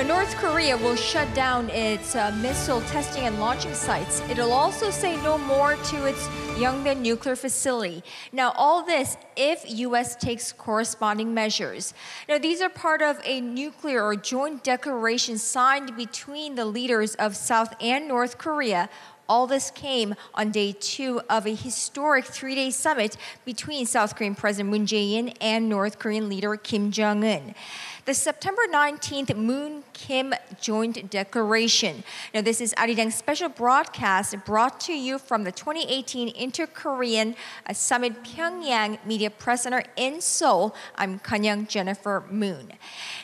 North Korea will shut down its missile testing and launching sites. It'll also say no more to its Pyeongyang nuclear facility. Now, all this if U.S. takes corresponding measures. Now, these are part of a nuclear or joint declaration signed between the leaders of South and North Korea. All this came on day 2 of a historic 3-day summit between South Korean President Moon Jae-in and North Korean leader Kim Jong-un. The September 19th Moon-Kim Joint Declaration. Now, this is Arirang special broadcast brought to you from the 2018 Inter-Korean Summit Pyeongyang Media Press Center in Seoul. I'm Kanyang Jennifer Moon.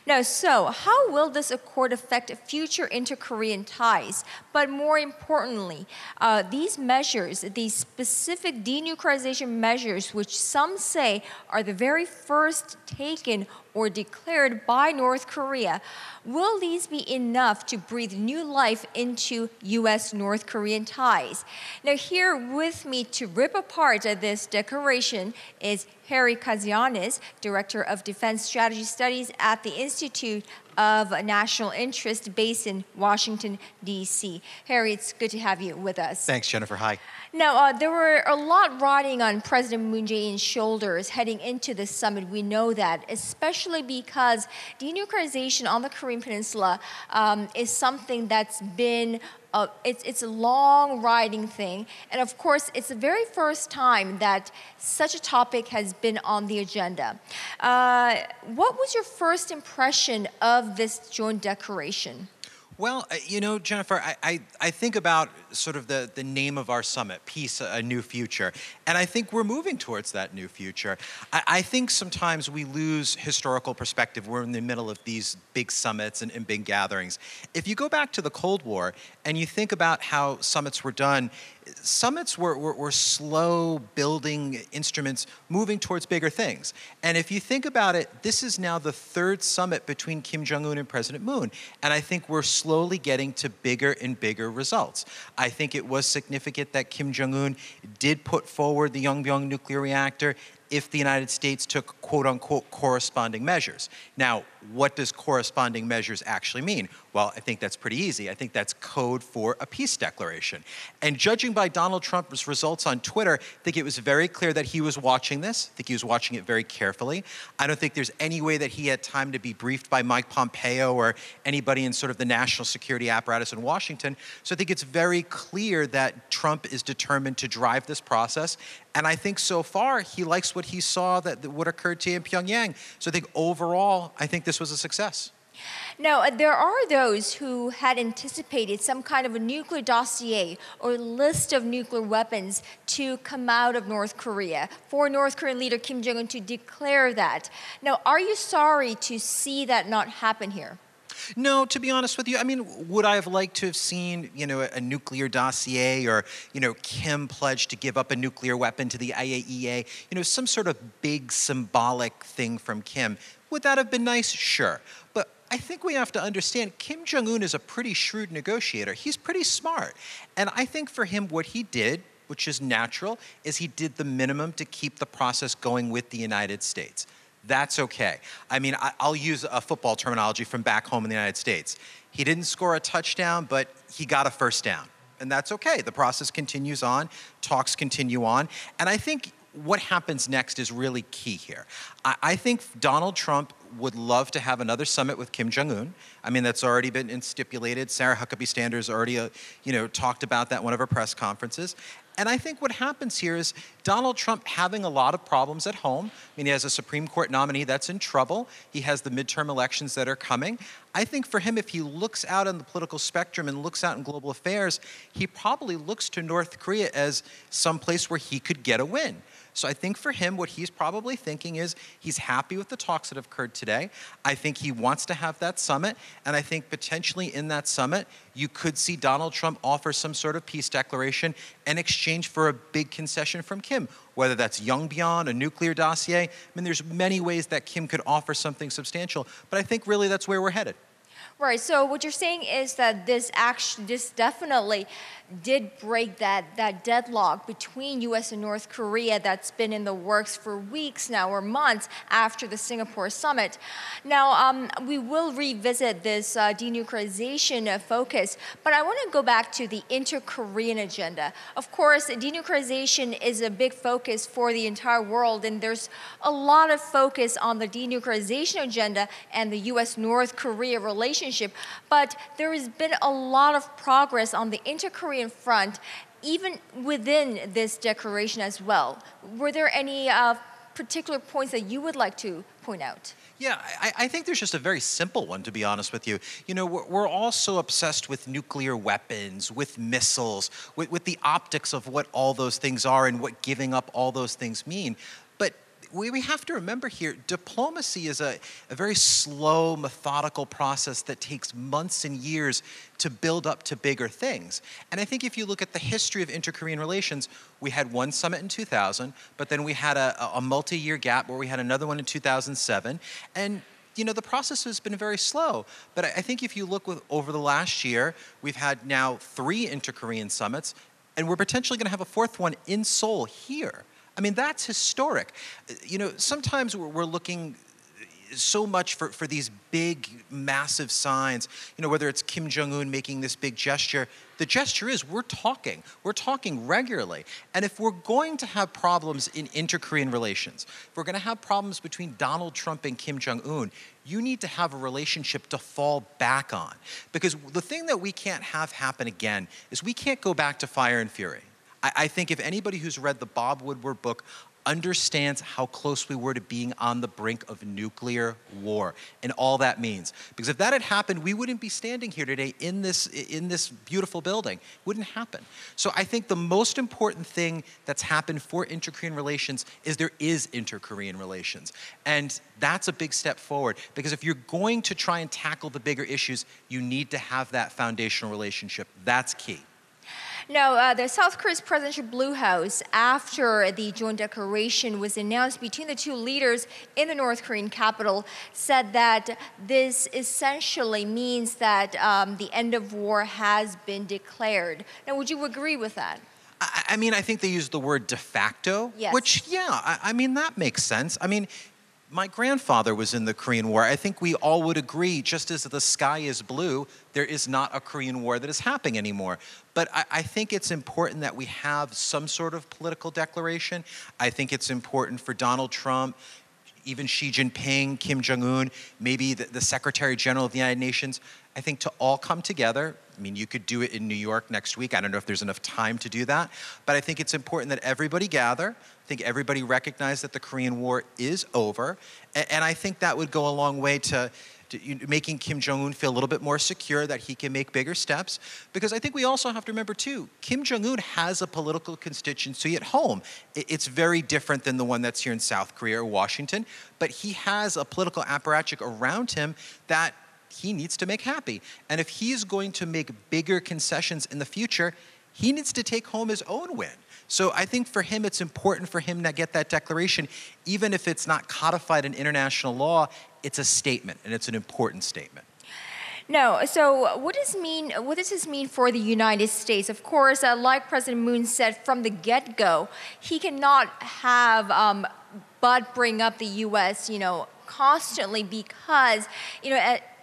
Now, so how will this accord affect future inter-Korean ties? But more importantly, these measures, these specific denuclearization measures, which some say are the very first taken or declared by North Korea, will these be enough to breathe new life into U.S.-North Korean ties? Now, here with me to rip apart this declaration is Harry Kazianis, Director of Defense Strategy Studies at the Institute of National Interest based in Washington, D.C. Harry, it's good to have you with us. Thanks, Jennifer. Hi. Now, there were a lot riding on President Moon Jae-in's shoulders heading into the summit. We know that, especially because denuclearization on the Korean Peninsula is something that's been it's a long riding thing. And of course, it's the very first time that such a topic has been on the agenda. What was your first impression of this joint declaration? Well, you know, Jennifer, I think about sort of the name of our summit, Peace, a New Future. And I think we're moving towards that new future. I think sometimes we lose historical perspective. We're in the middle of these big summits and big gatherings. If you go back to the Cold War and you think about how summits were done, summits were slow building instruments moving towards bigger things. And if you think about it, this is now the 3rd summit between Kim Jong-un and President Moon. And I think we're slowly getting to bigger and bigger results. I think it was significant that Kim Jong-un did put forward the Pyeongyang nuclear reactor if the United States took quote-unquote corresponding measures. Now, what does corresponding measures actually mean? Well, I think that's pretty easy. I think that's code for a peace declaration. And judging by Donald Trump's results on Twitter, I think it was very clear that he was watching this. I think he was watching it very carefully. I don't think there's any way that he had time to be briefed by Mike Pompeo or anybody in sort of the national security apparatus in Washington. So I think it's very clear that Trump is determined to drive this process. And I think so far, he likes what he saw that what occurred to him in Pyongyang. So I think overall, I think this was a success. Now, there are those who had anticipated some kind of a nuclear dossier or list of nuclear weapons to come out of North Korea, for North Korean leader Kim Jong-un to declare that. Now, are you sorry to see that not happen here? No, to be honest with you, I mean, would I have liked to have seen, you know, a nuclear dossier or, you know, Kim pledged to give up a nuclear weapon to the IAEA, you know, some sort of big symbolic thing from Kim? Would that have been nice? Sure. But I think we have to understand Kim Jong-un is a pretty shrewd negotiator. He's pretty smart. And I think for him, what he did, which is natural, is he did the minimum to keep the process going with the United States. That's okay. I mean, I'll use a football terminology from back home in the United States. He didn't score a touchdown, but he got a first down. And that's okay. The process continues on. Talks continue on. And I think what happens next is really key here. I think Donald Trump would love to have another summit with Kim Jong-un. I mean, that's already been stipulated. Sarah Huckabee Sanders already, talked about that in one of her press conferences. And I think what happens here is Donald Trump having a lot of problems at home. I mean, he has a Supreme Court nominee that's in trouble. He has the midterm elections that are coming. I think for him, if he looks out on the political spectrum and looks out in global affairs, he probably looks to North Korea as some place where he could get a win. So I think for him, what he's probably thinking is he's happy with the talks that have occurred today. I think he wants to have that summit. And I think potentially in that summit, you could see Donald Trump offer some sort of peace declaration in exchange for a big concession from Kim, whether that's Yongbyon, a nuclear dossier. I mean, there's many ways that Kim could offer something substantial. But I think really that's where we're headed. Right. So what you're saying is that this definitely did break that deadlock between U.S. and North Korea that's been in the works for weeks now or months after the Singapore summit. Now, we will revisit this denuclearization focus, but I want to go back to the inter-Korean agenda. Of course, denuclearization is a big focus for the entire world, and there's a lot of focus on the denuclearization agenda and the U.S.-North Korea relationship, but there has been a lot of progress on the inter-Korean front, even within this declaration as well. Were there any particular points that you would like to point out? Yeah, I think there's just a very simple one, to be honest with you. You know, we're all so obsessed with nuclear weapons, with missiles, with the optics of what all those things are and what giving up all those things mean. But we have to remember here, diplomacy is a very slow, methodical process that takes months and years to build up to bigger things. And I think if you look at the history of inter-Korean relations, we had one summit in 2000, but then we had a multi-year gap where we had another one in 2007. And you know, the process has been very slow. But I think if you look over the last year, we've had now 3 inter-Korean summits, and we're potentially going to have a 4th one in Seoul here. I mean, that's historic. You know, sometimes we're looking so much for these big, massive signs, you know, whether it's Kim Jong-un making this big gesture. The gesture is we're talking regularly. And if we're going to have problems in inter-Korean relations, if we're going to have problems between Donald Trump and Kim Jong-un, you need to have a relationship to fall back on. Because the thing that we can't have happen again is we can't go back to fire and fury. I think if anybody who's read the Bob Woodward book understands how close we were to being on the brink of nuclear war and all that means. Because if that had happened, we wouldn't be standing here today in this beautiful building. It wouldn't happen. So I think the most important thing that's happened for inter-Korean relations is there is inter-Korean relations. And that's a big step forward. Because if you're going to try and tackle the bigger issues, you need to have that foundational relationship. That's key. Now, the South Korea's presidential Blue House, after the joint declaration was announced between the two leaders in the North Korean capital, said that this essentially means that the end of war has been declared. Now, would you agree with that? I mean, I think they used the word de facto, yes. Which, yeah, I mean, that makes sense. I mean, my grandfather was in the Korean War. I think we all would agree, just as the sky is blue, there is not a Korean War that is happening anymore. But I think it's important that we have some sort of political declaration. I think it's important for Donald Trump, even Xi Jinping, Kim Jong-un, maybe the Secretary General of the United Nations, I think to all come together. I mean, you could do it in New York next week. I don't know if there's enough time to do that. But I think it's important that everybody gather. I think everybody recognize that the Korean War is over. And I think that would go a long way to making Kim Jong-un feel a little bit more secure that he can make bigger steps. Because I think we also have to remember, too, Kim Jong-un has a political constituency at home. It's very different than the one that's here in South Korea or Washington. But he has a political apparatchik around him that he needs to make happy. And if he's going to make bigger concessions in the future, he needs to take home his own win. So I think for him, it's important for him to get that declaration, even if it's not codified in international law. It's a statement, and it's an important statement. No, so what does this mean for the United States? Of course, like President Moon said from the get-go, he cannot have but bring up the U.S., constantly because,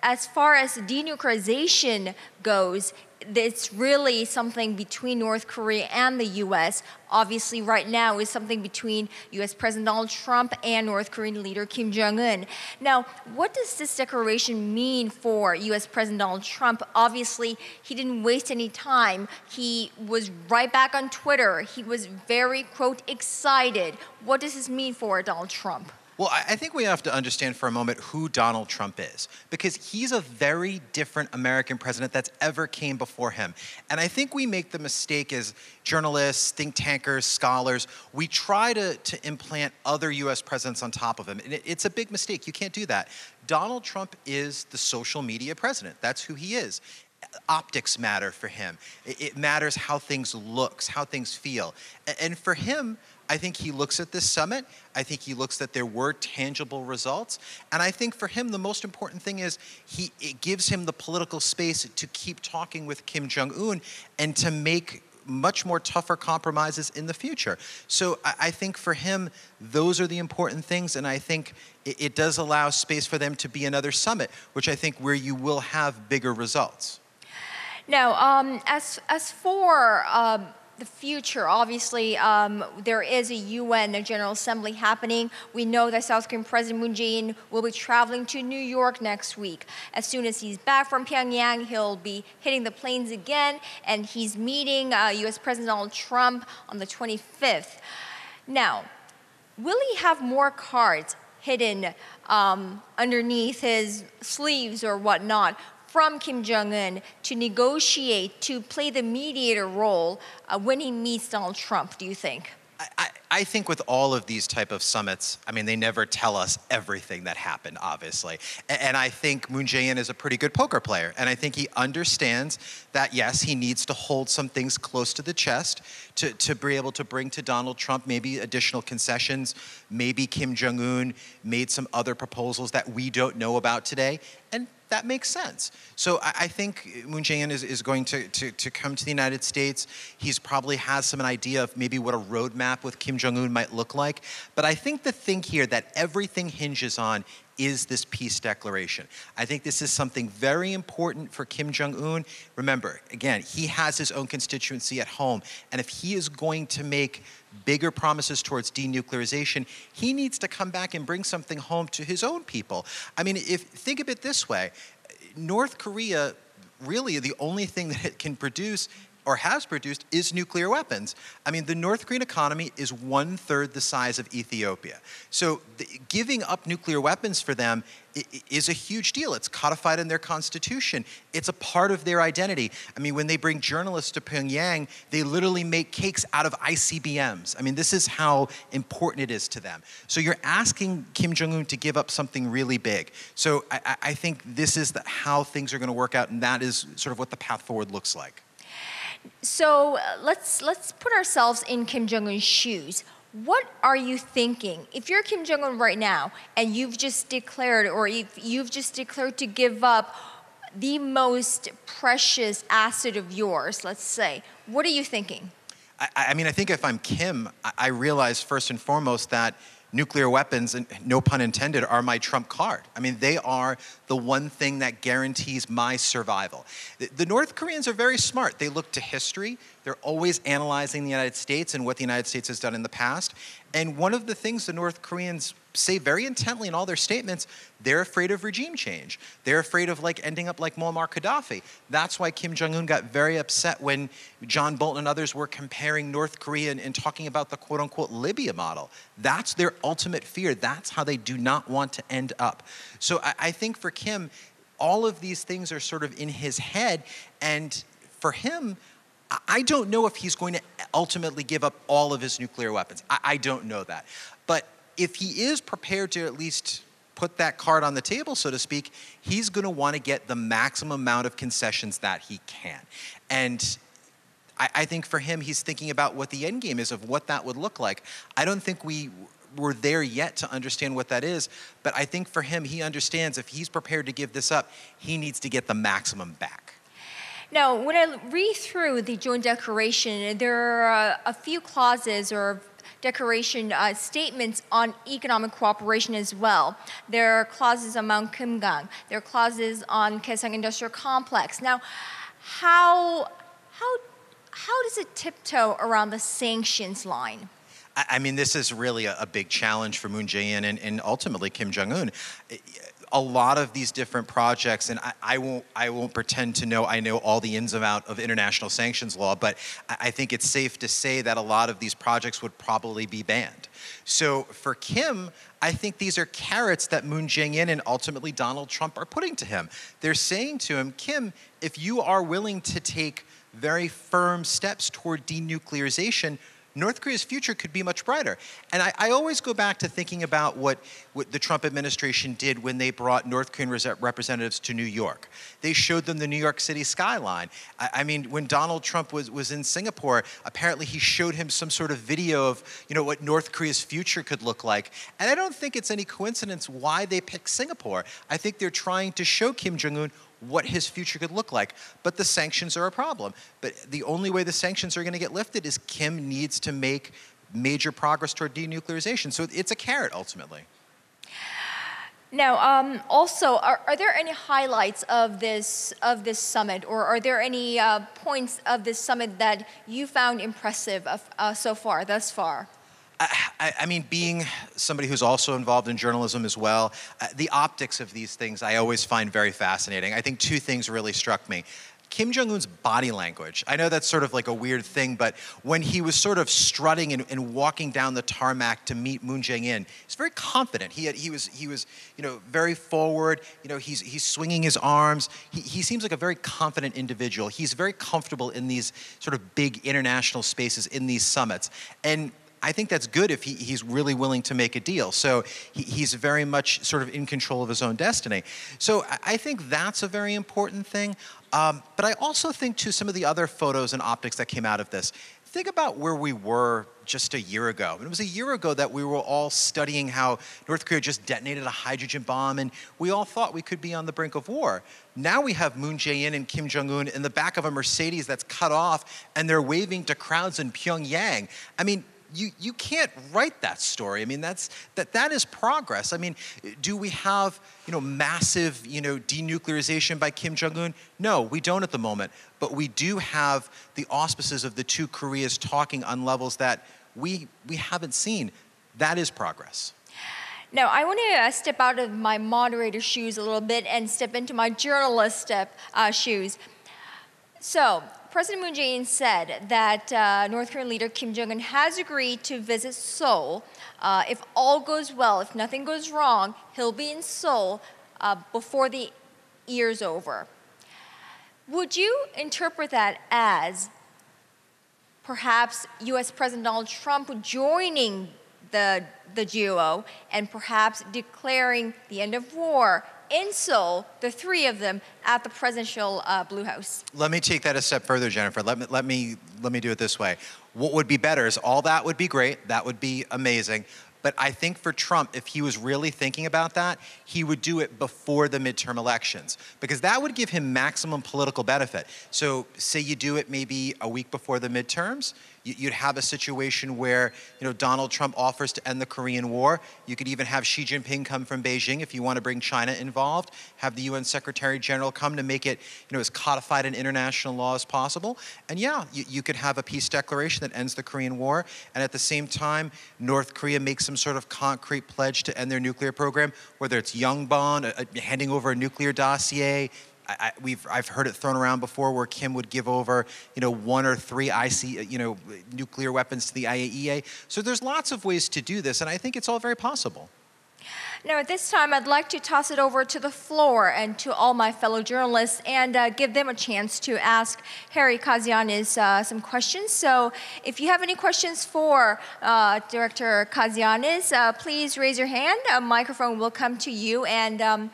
as far as denuclearization goes, it's really something between North Korea and the U.S. Obviously, right now is something between U.S. President Donald Trump and North Korean leader Kim Jong-un. Now, what does this declaration mean for U.S. President Donald Trump? Obviously, he didn't waste any time. He was right back on Twitter. He was very, quote, excited. What does this mean for Donald Trump? Well, I think we have to understand for a moment who Donald Trump is, because he's a very different American president that's ever came before him. And I think we make the mistake as journalists, think tankers, scholars, we try to implant other U.S. presidents on top of him. And it's a big mistake. You can't do that. Donald Trump is the social media president. That's who he is. Optics matter for him. It matters how things look, how things feel. And for him, I think he looks at this summit. I think he looks that there were tangible results. And I think for him, the most important thing is it gives him the political space to keep talking with Kim Jong-un and to make much more tougher compromises in the future. So I think for him, those are the important things. And I think it does allow space for them to be another summit, which I think where you will have bigger results. Now, as for the future, obviously, there is a UN General Assembly happening. We know that South Korean President Moon Jae-in will be traveling to New York next week. As soon as he's back from Pyongyang, he'll be hitting the planes again, and he's meeting U.S. President Donald Trump on the 25th. Now, will he have more cards hidden underneath his sleeves or whatnot from Kim Jong-un to negotiate, to play the mediator role when he meets Donald Trump, do you think? I think with all of these type of summits, I mean, they never tell us everything that happened, obviously. And I think Moon Jae-in is a pretty good poker player. And I think he understands that, yes, he needs to hold some things close to the chest to be able to bring to Donald Trump maybe additional concessions. Maybe Kim Jong-un made some other proposals that we don't know about today. And that makes sense. So I think Moon Jae-in is going to come to the United States. He's probably has some idea of maybe what a roadmap with Kim Jong-un might look like. But I think the thing here that everything hinges on is this peace declaration. I think this is something very important for Kim Jong-un. Remember, again, he has his own constituency at home. And if he is going to make bigger promises towards denuclearization, he needs to come back and bring something home to his own people. I mean, think of it this way. North Korea, really the only thing that it can produce or has produced is nuclear weapons. I mean, the North Korean economy is 1/3 the size of Ethiopia. So giving up nuclear weapons for them is a huge deal. It's codified in their constitution. It's a part of their identity. I mean, when they bring journalists to Pyongyang, they literally make cakes out of ICBMs. I mean, this is how important it is to them. So you're asking Kim Jong-un to give up something really big. So I think this is how things are going to work out, and that is sort of what the path forward looks like. So let's put ourselves in Kim Jong-un's shoes. What are you thinking? If you're Kim Jong-un right now and you've just declared, or if you've just declared to give up the most precious asset of yours, let's say, what are you thinking? I mean, I think if I'm Kim, I realize first and foremost that nuclear weapons, and no pun intended, are my trump card. I mean, they are the one thing that guarantees my survival. The North Koreans are very smart. They look to history. They're always analyzing the United States and what the United States has done in the past. And one of the things the North Koreans say very intently in all their statements, they're afraid of regime change. They're afraid of ending up like Muammar Gaddafi. That's why Kim Jong-un got very upset when John Bolton and others were comparing North Korea and talking about the quote-unquote Libya model. That's their ultimate fear. That's how they do not want to end up. So I think for Kim, all of these things are sort of in his head. And for him, I don't know if he's going to ultimately give up all of his nuclear weapons. I don't know that. But if he is prepared to at least put that card on the table, so to speak, he's going to want to get the maximum amount of concessions that he can. And I think for him, he's thinking about what the end game is of what that would look like. I don't think we're there yet to understand what that is, but I think for him, he understands if he's prepared to give this up, he needs to get the maximum back. Now, when I read through the joint declaration, there are a few clauses or declaration statements on economic cooperation as well. There are clauses on Mount Kumgang. There are clauses on Kaesong Industrial Complex. Now, how does it tiptoe around the sanctions line? I mean, this is really a big challenge for Moon Jae-in and ultimately Kim Jong-un. A lot of these different projects, and I won't pretend to know I know all the ins and outs of international sanctions law, but I think it's safe to say that a lot of these projects would probably be banned. So for Kim, I think these are carrots that Moon Jae-in and ultimately Donald Trump are putting to him. They're saying to him, Kim, if you are willing to take very firm steps toward denuclearization, North Korea's future could be much brighter. And I always go back to thinking about what the Trump administration did when they brought North Korean representatives to New York. They showed them the New York City skyline. I mean, when Donald Trump was in Singapore, apparently he showed him some sort of video of, what North Korea's future could look like. And I don't think it's any coincidence why they picked Singapore. I think they're trying to show Kim Jong-un what his future could look like. But the sanctions are a problem. But the only way the sanctions are going to get lifted is Kim needs to make major progress toward denuclearization. So it's a carrot, ultimately. Now, also, are there any highlights of this summit, or are there any points of this summit that you found impressive thus far? I mean, being somebody who's also involved in journalism as well, the optics of these things I always find very fascinating. I think two things really struck me. Kim Jong-un's body language. I know that's sort of like a weird thing, but when he was sort of strutting and walking down the tarmac to meet Moon Jae-in, he's very confident. He was very forward. He's swinging his arms. He seems like a very confident individual. He's very comfortable in these sort of big international spaces, in these summits. And I think that's good if he's really willing to make a deal. So he's very much sort of in control of his own destiny. So I think that's a very important thing. But I also think, too, some of the other photos and optics that came out of this, think about where we were just a year ago. And it was a year ago that we were all studying how North Korea just detonated a hydrogen bomb, and we all thought we could be on the brink of war. Now we have Moon Jae-in and Kim Jong-un in the back of a Mercedes that's cut off, and they're waving to crowds in Pyeongyang. I mean, you can't write that story. I mean, that is progress. I mean, do we have massive denuclearization by Kim Jong-un? No, we don't at the moment. But we do have the auspices of the two Koreas talking on levels that we haven't seen. That is progress. Now, I want to step out of my moderator shoes a little bit and step into my journalist shoes. So, President Moon Jae-in said that North Korean leader Kim Jong-un has agreed to visit Seoul. If all goes well, if nothing goes wrong, he'll be in Seoul before the year's over. Would you interpret that as perhaps U.S. President Donald Trump joining the duo and perhaps declaring the end of war in Seoul, the three of them at the presidential Blue House? Let me take that a step further, Jennifer. Let me do it this way. What would be better is all that would be great. That would be amazing. But I think for Trump, if he was really thinking about that, he would do it before the midterm elections, because that would give him maximum political benefit. So say you do it maybe a week before the midterms, you'd have a situation where Donald Trump offers to end the Korean War. You could even have Xi Jinping come from Beijing if you want to bring China involved, have the UN Secretary General come to make it as codified in international law as possible. And yeah, you could have a peace declaration that ends the Korean War, and at the same time, North Korea makes some sort of concrete pledge to end their nuclear program, whether it's Yongbon, handing over a nuclear dossier. I've heard it thrown around before where Kim would give over, 1 or 3 nuclear weapons to the IAEA. So there's lots of ways to do this, and I think it's all very possible. Now, at this time, I'd like to toss it over to the floor and to all my fellow journalists and give them a chance to ask Harry Kazianis some questions. So if you have any questions for Director Kazianis, please raise your hand. A microphone will come to you, and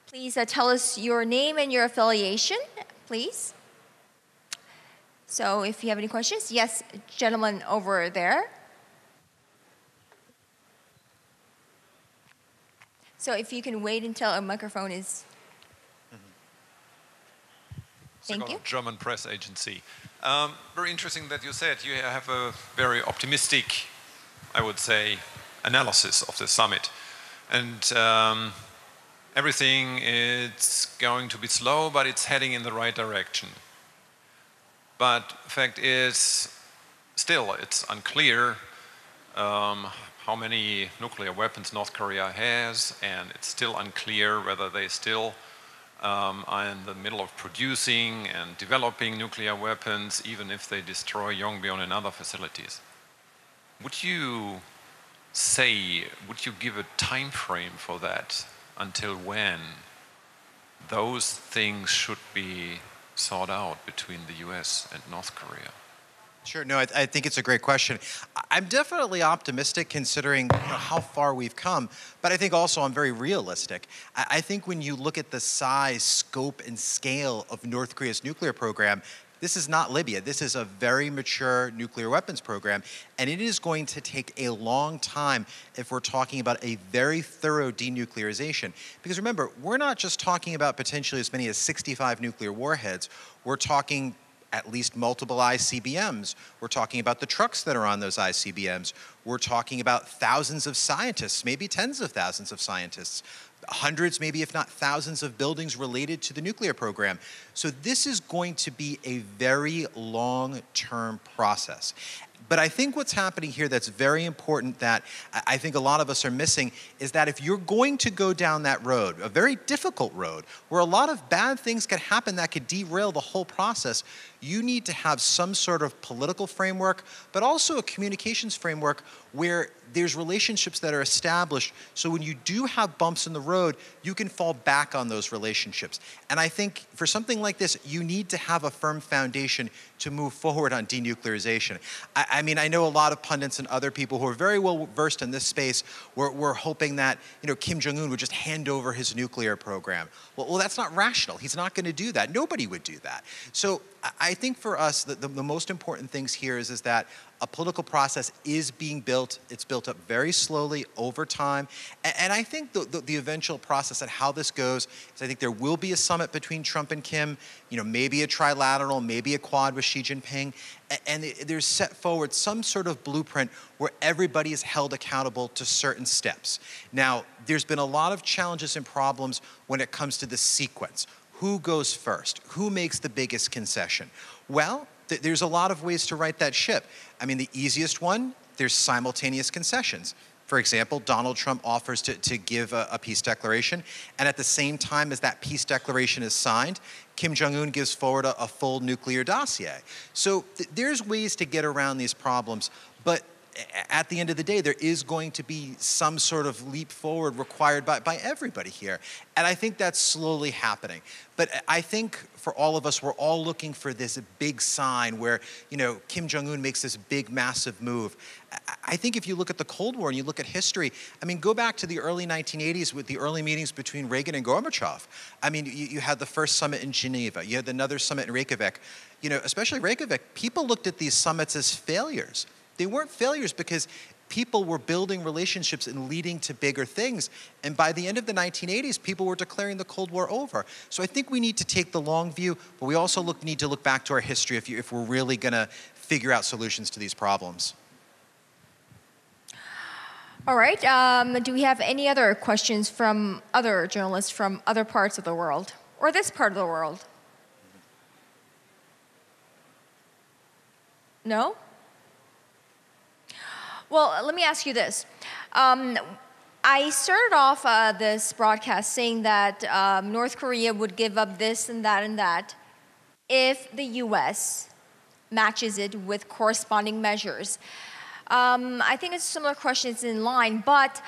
please tell us your name and your affiliation, please. So if you have any questions, yes, gentleman over there. So if you can wait until a microphone is... Thank you. German press agency. Very interesting that you said you have a very optimistic, I would say, analysis of the summit. And everything is going to be slow, but it's heading in the right direction. But the fact is, still, it's unclear how many nuclear weapons North Korea has, and it's still unclear whether they still are in the middle of producing and developing nuclear weapons, even if they destroy Yongbyon and other facilities. Would you give a time frame for that? Until when those things should be sought out between the US and North Korea? Sure. No, I think it's a great question. I'm definitely optimistic considering how far we've come, but I think also I'm very realistic. I think when you look at the size, scope, and scale of North Korea's nuclear program, this is not Libya. This is a very mature nuclear weapons program, and it is going to take a long time if we're talking about a very thorough denuclearization. Because remember, we're not just talking about potentially as many as 65 nuclear warheads. We're talking at least multiple ICBMs. We're talking about the trucks that are on those ICBMs. We're talking about thousands of scientists, maybe tens of thousands of scientists, hundreds, maybe if not thousands of buildings related to the nuclear program. So this is going to be a very long-term process. But I think what's happening here that's very important that I think a lot of us are missing is that if you're going to go down that road, a very difficult road, where a lot of bad things could happen that could derail the whole process, you need to have some sort of political framework, but also a communications framework where there's relationships that are established so when you do have bumps in the road, you can fall back on those relationships. And I think for something like this, you need to have a firm foundation to move forward on denuclearization. I mean, I know a lot of pundits and other people who are very well versed in this space were hoping that Kim Jong-un would just hand over his nuclear program. Well, that's not rational. He's not going to do that. Nobody would do that. So I think for us, the most important things here is that a political process is being built. It's built up very slowly over time. And I think the eventual process and how this goes is I think there will be a summit between Trump and Kim, maybe a trilateral, maybe a quad with Xi Jinping. And there's set forward some sort of blueprint where everybody is held accountable to certain steps. Now, there's been a lot of challenges and problems when it comes to the sequence. Who goes first? Who makes the biggest concession? Well, there's a lot of ways to right that ship. I mean, the easiest one, there's simultaneous concessions. For example, Donald Trump offers to give a peace declaration, and at the same time as that peace declaration is signed, Kim Jong-un gives forward a full nuclear dossier. So there's ways to get around these problems, but at the end of the day, there is going to be some sort of leap forward required by everybody here. And I think that's slowly happening. But I think for all of us, we're all looking for this big sign where, Kim Jong-un makes this big, massive move. I think if you look at the Cold War and you look at history, I mean, go back to the early 1980s with the early meetings between Reagan and Gorbachev. I mean, you had the first summit in Geneva. You had another summit in Reykjavik. Especially Reykjavik, people looked at these summits as failures. They weren't failures because people were building relationships and leading to bigger things. And by the end of the 1980s, people were declaring the Cold War over. So I think we need to take the long view, but we also need to look back to our history if we're really going to figure out solutions to these problems. All right. Do we have any other questions from other journalists from other parts of the world or this part of the world? No? Well, let me ask you this. I started off this broadcast saying that North Korea would give up this and that if the U.S. matches it with corresponding measures. I think it's a similar question. It's in line. But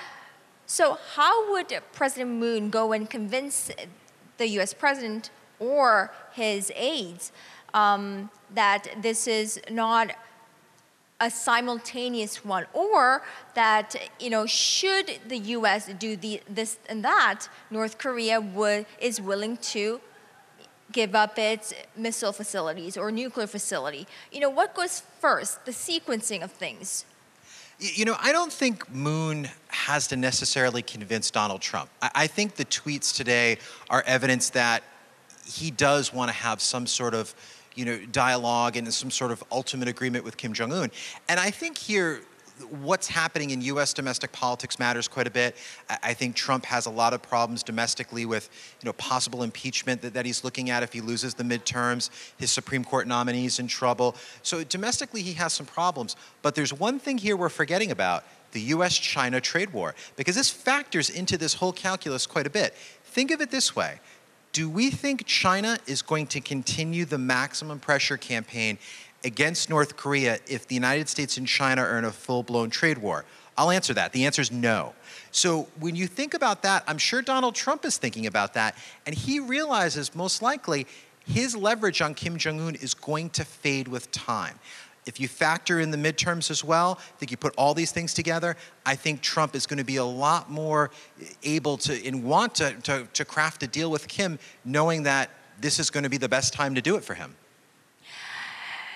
so how would President Moon go and convince the U.S. president or his aides that this is not a simultaneous one, or that should the U.S. do this and that, North Korea is willing to give up its missile facilities or nuclear facility? What goes first? The sequencing of things. I don't think Moon has to necessarily convince Donald Trump. I think the tweets today are evidence that he does want to have some sort of dialogue and some sort of ultimate agreement with Kim Jong-un. And I think here, what's happening in U.S. domestic politics matters quite a bit. I think Trump has a lot of problems domestically with, possible impeachment that he's looking at if he loses the midterms. His Supreme Court nominee's in trouble. So domestically, he has some problems. But there's one thing here we're forgetting about, the U.S.-China trade war, because this factors into this whole calculus quite a bit. Think of it this way. Do we think China is going to continue the maximum pressure campaign against North Korea if the United States and China are in a full-blown trade war? I'll answer that. The answer is no. So when you think about that, I'm sure Donald Trump is thinking about that, and he realizes most likely his leverage on Kim Jong-un is going to fade with time. If you factor in the midterms as well, I think you put all these things together, I think Trump is going to be a lot more able to and want to craft a deal with Kim, knowing that this is going to be the best time to do it for him.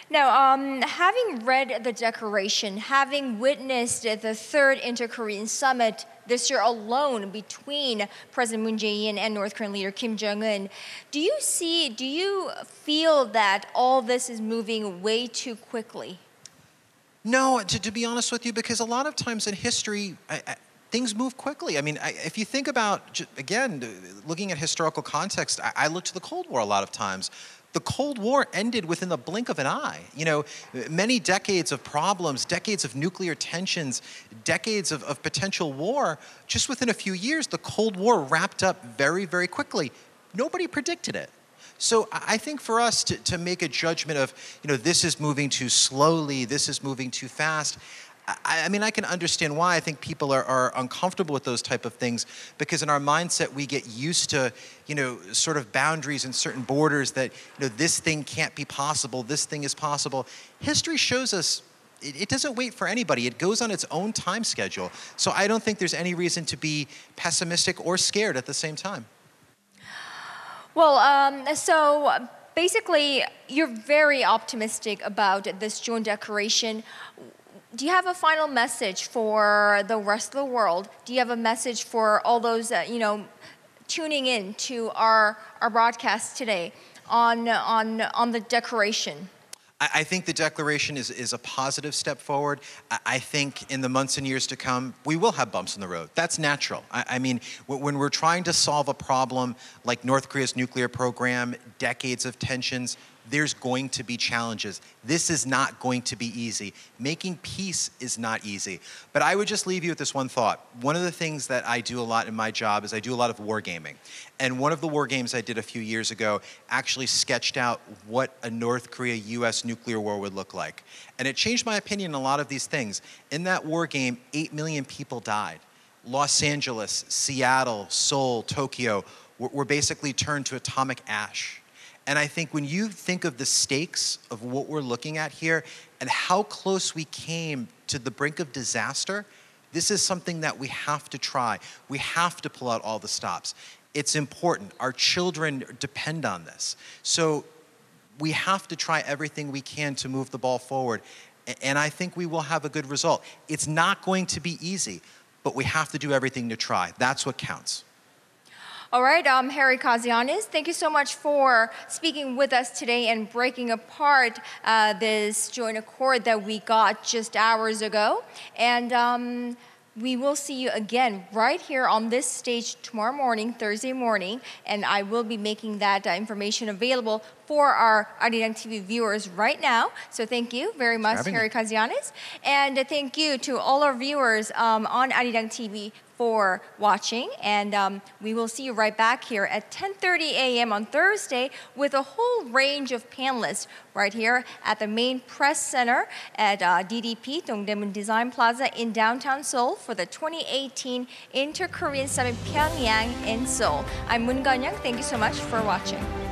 Now, having read the declaration, having witnessed the third inter-Korean summit this year alone between President Moon Jae-in and North Korean leader Kim Jong-un, do you feel that all this is moving way too quickly? No, to be honest with you, because a lot of times in history, things move quickly. I mean, if you think about, again, looking at historical context, I look to the Cold War a lot of times. The Cold War ended within the blink of an eye. You know, many decades of problems, decades of nuclear tensions, decades of potential war, just within a few years, the Cold War wrapped up very, very quickly. Nobody predicted it. So I think for us to make a judgment of, you know, this is moving too slowly, this is moving too fast, I mean, I can understand why. I think people are uncomfortable with those type of things because in our mindset, we get used to, you know, sort of boundaries and certain borders that, you know, this thing can't be possible, this thing is possible. History shows us it doesn't wait for anybody. It goes on its own time schedule. So I don't think there's any reason to be pessimistic or scared at the same time. Well, so basically, you're very optimistic about this joint declaration. Do you have a final message for the rest of the world? Do you have a message for all those, you know, tuning in to our broadcast today on the declaration? I think the declaration is a positive step forward. I think in the months and years to come, we will have bumps in the road. That's natural. I mean, when we're trying to solve a problem like North Korea's nuclear program, decades of tensions, there's going to be challenges. This is not going to be easy. Making peace is not easy. But I would just leave you with this one thought. One of the things that I do a lot in my job is I do a lot of wargaming. And one of the war games I did a few years ago actually sketched out what a North Korea-US nuclear war would look like. And it changed my opinion on a lot of these things. In that war game, 8 million people died. Los Angeles, Seattle, Seoul, Tokyo were basically turned to atomic ash. And I think when you think of the stakes of what we're looking at here and how close we came to the brink of disaster, this is something that we have to try. We have to pull out all the stops. It's important. Our children depend on this. So we have to try everything we can to move the ball forward. And I think we will have a good result. It's not going to be easy, but we have to do everything to try. That's what counts. All right, Harry Kazianis, thank you so much for speaking with us today and breaking apart this joint accord that we got just hours ago. And we will see you again right here on this stage tomorrow morning, Thursday morning, and I will be making that information available for our Arirang TV viewers right now. So thank you very much, Harry Kazianis. And thank you to all our viewers on Arirang TV for watching, and we will see you right back here at 10:30 a.m. on Thursday with a whole range of panelists right here at the main press center at DDP, Dongdaemun Design Plaza in downtown Seoul for the 2018 Inter-Korean Summit Pyeongyang in Seoul. I'm Moon Geon-young. Thank you so much for watching.